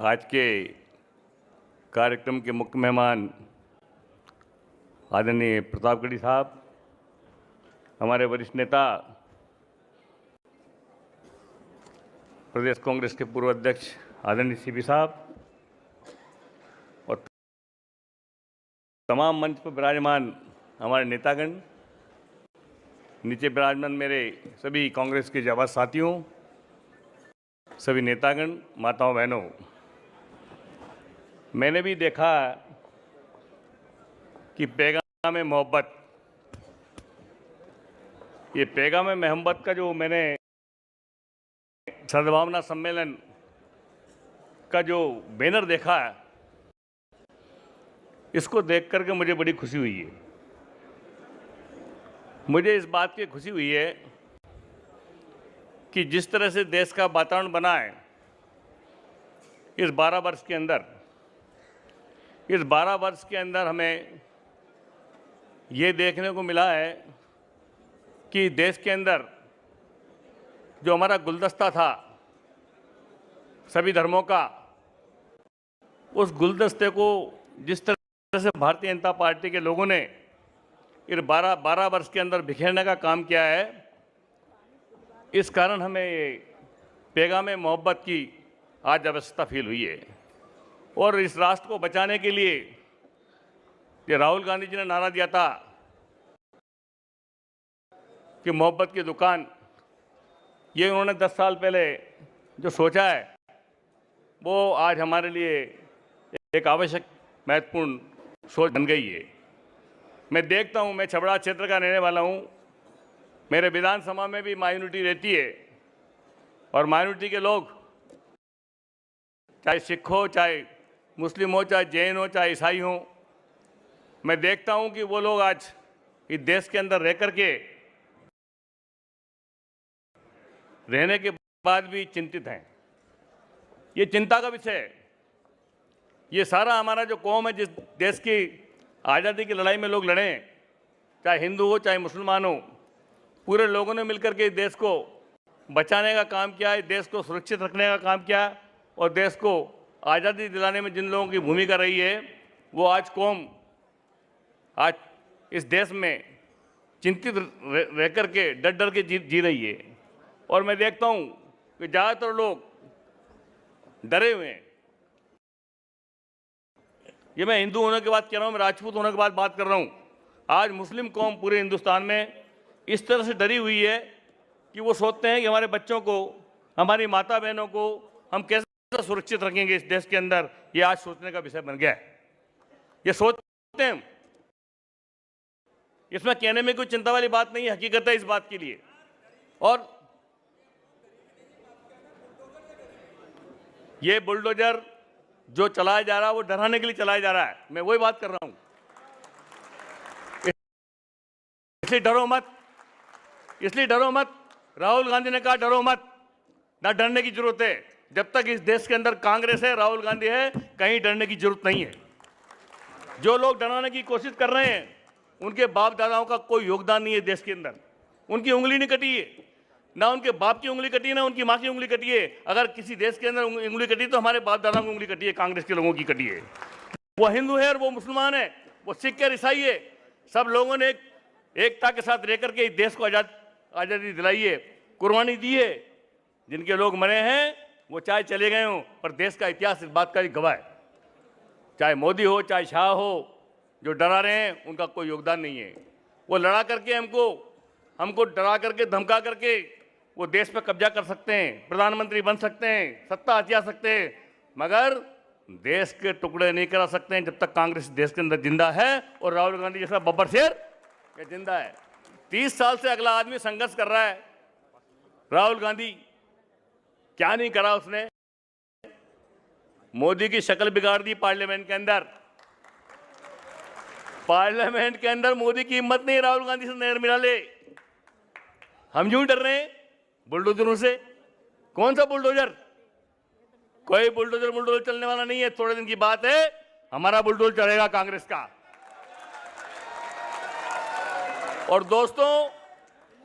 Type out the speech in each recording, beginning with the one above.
आज के कार्यक्रम के मुख्य मेहमान आदरणीय प्रतापगढ़ी साहब, हमारे वरिष्ठ नेता प्रदेश कांग्रेस के पूर्व अध्यक्ष आदरणीय सीपी साहब और तमाम मंच पर विराजमान हमारे नेतागण, नीचे विराजमान मेरे सभी कांग्रेस के जाबाज साथियों, सभी नेतागण, माताओं बहनों, मैंने भी देखा कि पैगाम मोहब्बत, ये पैगाम मोहब्बत का जो मैंने सद्भावना सम्मेलन का जो बैनर देखा है, इसको देख करके मुझे बड़ी खुशी हुई है। मुझे इस बात की खुशी हुई है कि जिस तरह से देश का वातावरण बना है इस 12 वर्ष के अंदर, इस 12 वर्ष के अंदर हमें ये देखने को मिला है कि देश के अंदर जो हमारा गुलदस्ता था सभी धर्मों का, उस गुलदस्ते को जिस तरह से भारतीय जनता पार्टी के लोगों ने इस 12 वर्ष के अंदर बिखेरने का काम किया है, इस कारण हमें ये पैगाम मोहब्बत की आज आवश्यकता फील हुई है। और इस राष्ट्र को बचाने के लिए ये राहुल गांधी जी ने नारा दिया था कि मोहब्बत की दुकान, ये उन्होंने 10 साल पहले जो सोचा है वो आज हमारे लिए एक आवश्यक महत्वपूर्ण सोच बन गई है। मैं देखता हूँ, मैं छबड़ा क्षेत्र का रहने वाला हूँ, मेरे विधानसभा में भी माइनॉरिटी रहती है और माइनॉरिटी के लोग, चाहे सिख हो, चाहे मुस्लिम हो, चाहे जैन हो, चाहे ईसाई हो, मैं देखता हूं कि वो लोग आज इस देश के अंदर रह करके रहने के बाद भी चिंतित हैं। ये चिंता का विषय है। ये सारा हमारा जो कौम है, जिस देश की आज़ादी की लड़ाई में लोग लड़े, चाहे हिंदू हो चाहे मुसलमान हो, पूरे लोगों ने मिलकर के इस देश को बचाने का काम किया, इस देश को सुरक्षित रखने का काम किया और देश को आज़ादी दिलाने में जिन लोगों की भूमिका रही है, वो आज कौम आज इस देश में चिंतित रह कर के डर डर के जी रही है। और मैं देखता हूँ कि ज़्यादातर लोग डरे हुए हैं। ये मैं हिंदू होने के बाद कह रहा हूँ, मैं राजपूत होने के बाद बात कर रहा हूँ। आज मुस्लिम कौम पूरे हिंदुस्तान में इस तरह से डरी हुई है कि वो सोचते हैं कि हमारे बच्चों को, हमारी माता बहनों को हम कैसे सुरक्षित रखेंगे इस देश के अंदर। ये आज सोचने का विषय बन गया है। ये सोचते हैं, इसमें कहने में कोई चिंता वाली बात नहीं है, हकीकत है इस बात के लिए। और ये बुलडोजर जो चलाया जा रहा है वो डराने के लिए चलाया जा रहा है, मैं वही बात कर रहा हूं। इसलिए डरो मत, इसलिए डरो मत। राहुल गांधी ने कहा डरो मत, ना डरने की जरूरत है। जब तक इस देश के अंदर कांग्रेस है, राहुल गांधी है, कहीं डरने की जरूरत नहीं है। जो लोग डराने की कोशिश कर रहे हैं उनके बाप दादाओं का कोई योगदान नहीं है देश के अंदर। उनकी उंगली नहीं कटी है, ना उनके बाप की उंगली कटी है, ना उनकी माँ की उंगली कटी है। अगर किसी देश के अंदर उंगली कटी तो हमारे बाप दादाओं की उंगली कटी है, कांग्रेस के लोगों की कटी है। वो हिंदू है और वो मुसलमान है, वो सिख है, ईसाई है, सब लोगों ने एकता के साथ रह करके इस देश को आज़ादी दिलाई है, कुर्बानी दी है। जिनके लोग मरे हैं वो चाहे चले गए हों, पर देश का इतिहास इस बात का गवाह है। चाहे मोदी हो चाहे शाह हो, जो डरा रहे हैं उनका कोई योगदान नहीं है। वो लड़ा करके हमको डरा करके, धमका करके वो देश पर कब्जा कर सकते हैं, प्रधानमंत्री बन सकते हैं, सत्ता हथिया सकते हैं, मगर देश के टुकड़े नहीं करा सकते हैं जब तक कांग्रेस देश के अंदर जिंदा है और राहुल गांधी जैसा बब्बर शेर ये जिंदा है। 30 साल से अगला आदमी संघर्ष कर रहा है। राहुल गांधी क्या नहीं करा उसने? मोदी की शक्ल बिगाड़ दी पार्लियामेंट के अंदर। पार्लियामेंट के अंदर मोदी की हिम्मत नहीं राहुल गांधी से नजर मिला ले। हम क्यों डर रहे हैं बुलडोजरों से? कौन सा बुलडोजर? कोई बुलडोजर चलने वाला नहीं है। थोड़े दिन की बात है, हमारा बुलडोजर चलेगा कांग्रेस का। और दोस्तों,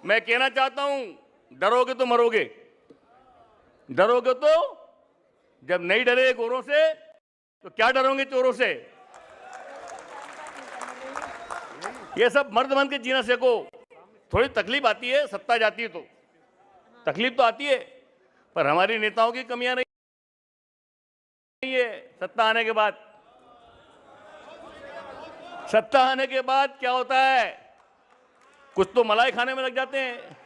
मैं कहना चाहता हूं, डरोगे तो मरोगे, डरोगे तो जब नहीं डरे गोरों से तो क्या डरोगे चोरों से? ये सब मर्द बन के जीना सीखो। थोड़ी तकलीफ आती है, सत्ता जाती है तो तकलीफ तो आती है, पर हमारी नेताओं की कमियां नहीं है। सत्ता आने के बाद क्या होता है? कुछ तो मलाई खाने में लग जाते हैं,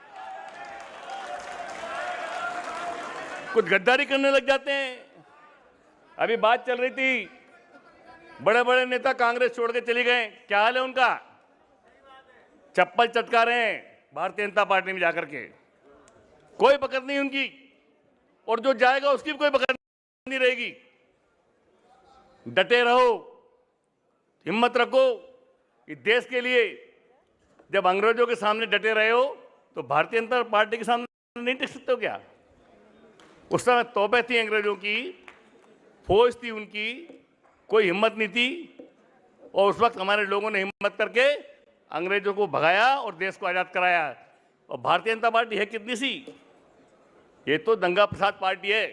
कुछ गद्दारी करने लग जाते हैं। अभी बात चल रही थी, बड़े बड़े नेता कांग्रेस छोड़ के चले गए, क्या हाल है उनका? चप्पल चटका रहे हैं भारतीय जनता पार्टी में जाकर के, कोई पकड़ नहीं उनकी, और जो जाएगा उसकी भी कोई पकड़ नहीं रहेगी। डटे रहो, हिम्मत रखो। इस देश के लिए जब अंग्रेजों के सामने डटे रहे हो तो भारतीय जनता पार्टी के सामने नहीं टिक सकते हो क्या? उस समय तौबे थी अंग्रेजों की, फौज थी उनकी, कोई हिम्मत नहीं थी, और उस वक्त हमारे लोगों ने हिम्मत करके अंग्रेजों को भगाया और देश को आजाद कराया। और भारतीय जनता पार्टी है कितनी सी? ये तो दंगा प्रसाद पार्टी है,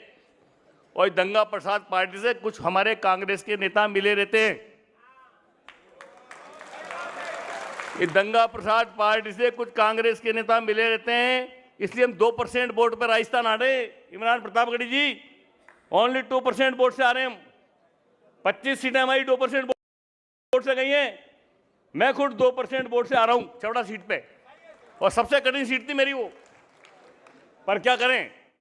और दंगा प्रसाद पार्टी से कुछ हमारे कांग्रेस के नेता मिले रहते हैं। ये दंगा प्रसाद पार्टी से कुछ कांग्रेस के नेता मिले रहते हैं, इसलिए हम 2% वोट पर राजस्थान आ रहे। इमरान प्रतापगढ़ी जी, ओनली 2% वोट से आ रहे हैं हम। 25 सीटें हमारी 2% वोट से गई हैं। मैं खुद 2% वोट से आ रहा हूं चौड़ा सीट पे, और सबसे कठिन सीट थी मेरी वो, पर क्या करें,